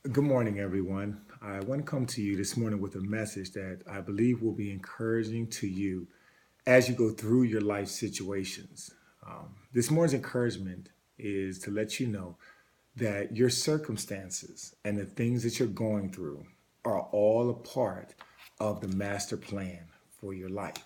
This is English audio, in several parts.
Good morning, everyone. I want to come to you this morning with a message that I believe will be encouraging to you as you go through your life situations. This morning's encouragement is to let you know that your circumstances and the things that you're going through are all a part of the master plan for your life.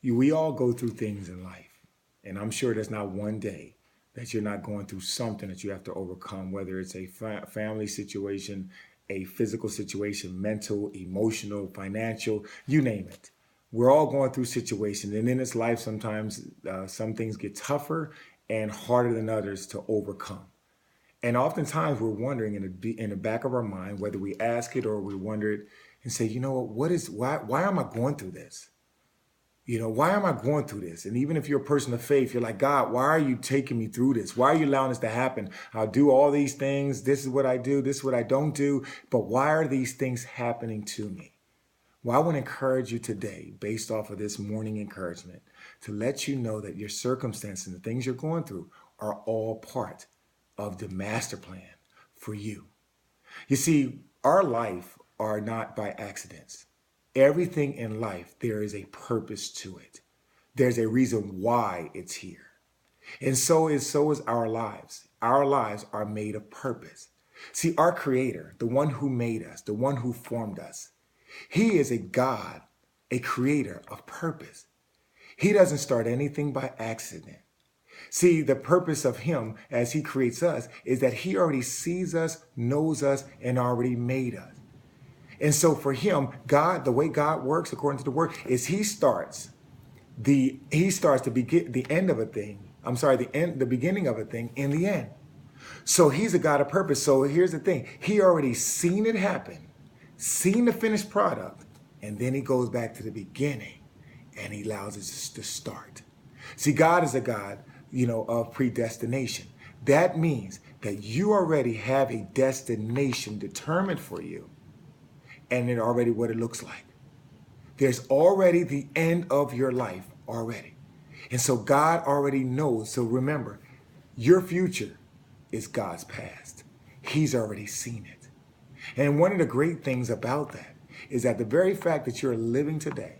We all go through things in life, and I'm sure there's not one day that you're not going through something that you have to overcome, whether it's a family situation, a physical situation, mental, emotional, financial, you name it. We're all going through situations, and in this life, sometimes some things get tougher and harder than others to overcome. And oftentimes, we're wondering in the back of our mind whether we ask it or we wonder it and say, you know what is why am I going through this? Why am I going through this? And even if you're a person of faith, you're like, God, why are you taking me through this? Why are you allowing this to happen? I'll do all these things. This is what I do. This is what I don't do. But why are these things happening to me? Well, I want to encourage you today, based off of this morning encouragement, to let you know that your circumstances and the things you're going through are all part of the master plan for you. You see, our life are not by accidents. Everything in life, there is a purpose to it. There's a reason why it's here. And so is our lives. Our lives are made of purpose. See, our creator, the one who made us, the one who formed us, he is a God, a creator of purpose. He doesn't start anything by accident. See, the purpose of him as he creates us is that he already sees us, knows us, and already made us. And so for him, God, the way God works according to the word is he starts the end of a thing. I'm sorry, the beginning of a thing in the end. So he's a God of purpose. So here's the thing. He already seen it happen, seen the finished product, and then he goes back to the beginning and he allows us to start. See, God is a God, of predestination. That means that you already have a destination determined for you and then already what it looks like. There's already the end of your life already. And so God already knows. So remember, your future is God's past. He's already seen it. And one of the great things about that is that the very fact that you're living today,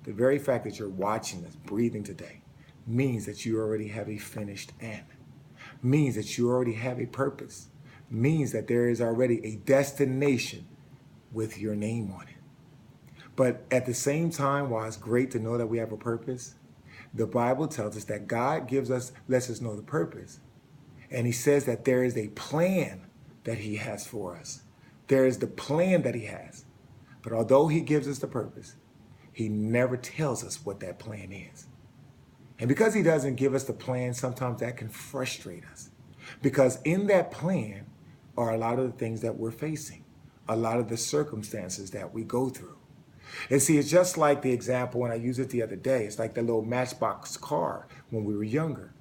the very fact that you're watching this, breathing today, means that you already have a finished end, means that you already have a purpose, means that there is already a destination with your name on it. But at the same time, while it's great to know that we have a purpose, the Bible tells us that God lets us know the purpose. And he says that there is a plan that he has for us. There is the plan that he has. But although he gives us the purpose, he never tells us what that plan is. And because he doesn't give us the plan, sometimes that can frustrate us. Because in that plan are a lot of the things that we're facing, a lot of the circumstances that we go through. And see, it's just like the example when I used it the other day. It's like the little matchbox car when we were younger.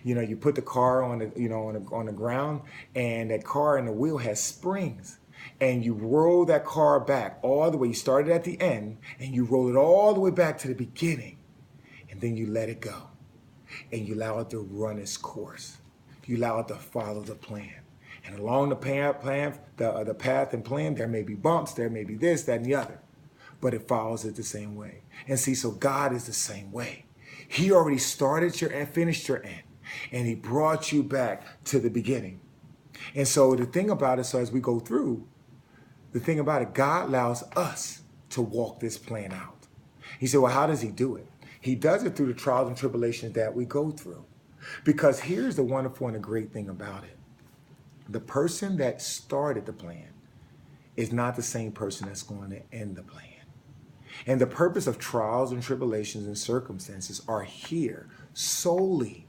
You put the car on the ground, and that car and the wheel has springs. And you roll that car back all the way. You started at the end, and you roll it all the way back to the beginning. And then you let it go. And you allow it to run its course. You allow it to follow the plan. And along the path and plan, there may be bumps, there may be this, that, and the other. But it follows it the same way. And see, so God is the same way. He already started your end, finished your end, and he brought you back to the beginning. And so the thing about it, so as we go through, the thing about it, God allows us to walk this plan out. He said, well, how does he do it? He does it through the trials and tribulations that we go through. Because here's the wonderful and the great thing about it. The person that started the plan is not the same person that's going to end the plan. And the purpose of trials and tribulations and circumstances are here solely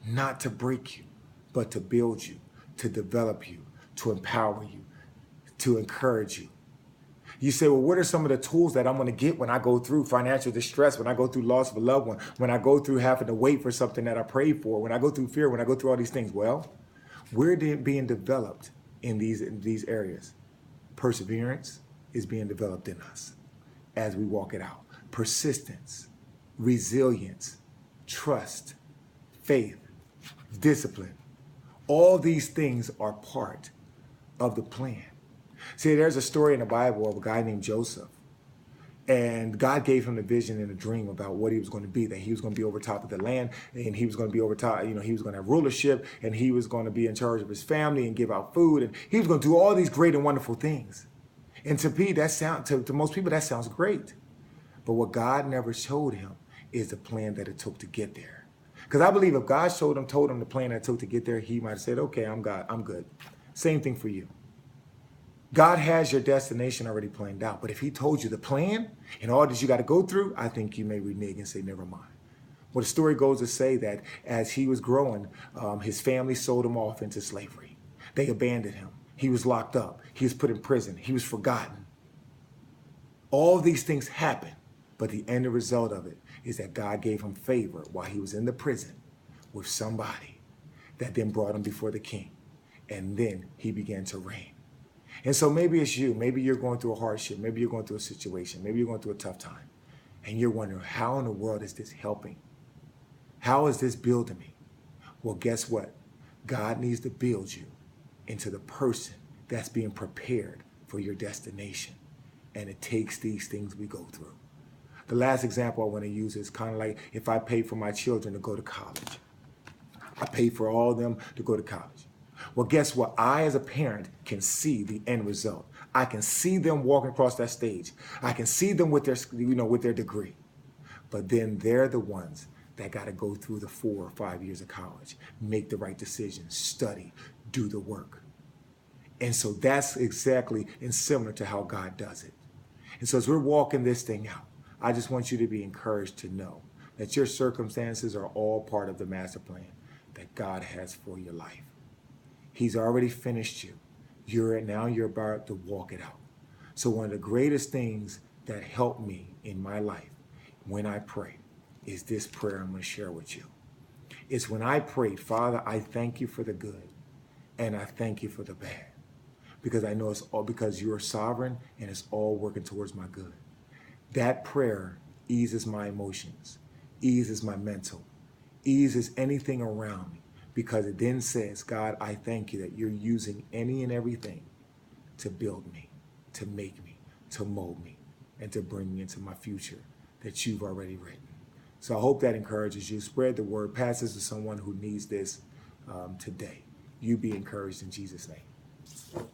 not to break you, but to build you, to develop you, to empower you, to encourage you. You say, well, what are some of the tools that I'm going to get when I go through financial distress, when I go through loss of a loved one, when I go through having to wait for something that I prayed for, when I go through fear, when I go through all these things? Well, we're being developed in these areas. Perseverance is being developed in us as we walk it out. Persistence, resilience, trust, faith, discipline. All these things are part of the plan. See, there's a story in the Bible of a guy named Joseph. And God gave him the vision and a dream about what he was going to be, that he was going to be over top of the land, and he was going to be over top, he was going to have rulership, and he was going to be in charge of his family and give out food, and he was going to do all these great and wonderful things. And to most people, that sounds great. But what God never showed him is the plan that it took to get there. Because I believe if God told him the plan that it took to get there, he might have said, okay, I'm God, I'm good. Same thing for you. God has your destination already planned out. But if he told you the plan and all that you got to go through, I think you may renege and say, never mind. Well, the story goes to say that as he was growing, his family sold him off into slavery. They abandoned him. He was locked up. He was put in prison. He was forgotten. All these things happened. But the end result of it is that God gave him favor while he was in the prison with somebody that then brought him before the king. And then he began to reign. And so maybe it's you. Maybe you're going through a hardship. Maybe you're going through a situation. Maybe you're going through a tough time. And you're wondering, how in the world is this helping? How is this building me? Well, guess what? God needs to build you into the person that's being prepared for your destination. And it takes these things we go through. The last example I want to use is kind of like if I pay for my children to go to college. I pay for all of them to go to college. Well, guess what? I, as a parent, can see the end result. I can see them walking across that stage. I can see them with their degree. But then they're the ones that got to go through the 4 or 5 years of college, make the right decisions, study, do the work. And so that's exactly and similar to how God does it. And so as we're walking this thing out, I just want you to be encouraged to know that your circumstances are all part of the master plan that God has for your life. He's already finished you. You're about to walk it out. So one of the greatest things that helped me in my life when I pray is this prayer I'm going to share with you. It's when I prayed, Father, I thank you for the good and I thank you for the bad. Because I know it's all because you're sovereign and it's all working towards my good. That prayer eases my emotions, eases my mental, eases anything around me. Because it then says, God, I thank you that you're using any and everything to build me, to make me, to mold me, and to bring me into my future that you've already written. So I hope that encourages you. Spread the word. Pass this to someone who needs this today. You be encouraged in Jesus' name.